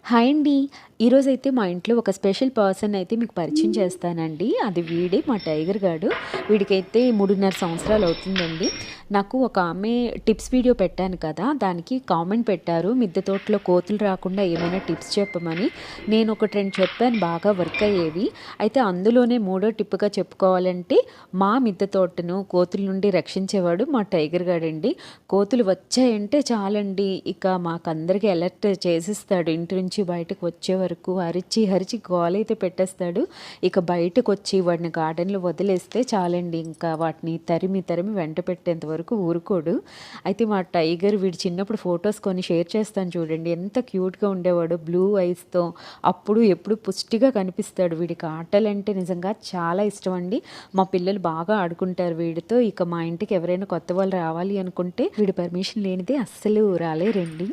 Hi అండి. ఈరోజైతే మా ఇంట్లో ఒక స్పెషల్ పర్సన్ అయితే మీకు పరిచయం చేస్తానండి. అది వీడే మా టైగర్ గాడు. వీడికైతే 3.5 సంవత్సరాలు అవుతుందండి. నాకు ఒక ఆమె టిప్స్ వీడియో పెట్టాను కదా! దానికి కామెంట్ పెట్టారు. మిద్దె తోటలో కోతులు రాకుండా ఏమైనా టిప్స్ చెప్పమని. నేను ఒకటి 2 చెప్పాను బాగా వర్క్ అయ్యేవి. అయితే అందులోనే మూడో టిప్‌గా చెప్పుకోవాలంటే మా మిద్దె తోటను కోతుల నుండి రక్షించేవాడు మా టైగర్ గాడండి. కోతులు వచ్చాయంటే చాలండి ఇక మాకందరికి అలర్ట్ చేసేస్తాడు. ఇంటి నుంచి బయటకు వచ్చే వరకు అరిచి అరిచి గోలైతే పెట్టేస్తాడు. ఇక బయటకొచ్చి వాడిని గార్డెన్‌లో వదిలేస్తే చాలండి ఇంకా వాటిని తరిమి తరిమి వెంట పెట్టేంత వరకు ఊరుకోడు. అయితే మా టైగర్ వీడు చిన్నప్పుడు ఫోటోస్ కొన్ని షేర్ చేస్తాను చూడండి. ఎంత క్యూట్‌గా ఉండేవాడో బ్లూ ఐస్‌తో. అప్పుడు ఎప్పుడు పుష్టిగా కనిపిస్తాడు. వీడికి ఆటలంటే నిజంగా చాలా ఇష్టం అండి. మా పిల్లలు బాగా ఆడుకుంటారు వీడితో. ఇక మా ఇంటికి ఎవరైనా కొత్త వాళ్ళు రావాలి అనుకుంటే వీడి పర్మిషన్ లేనిదే అస్సలు రాలేరండి.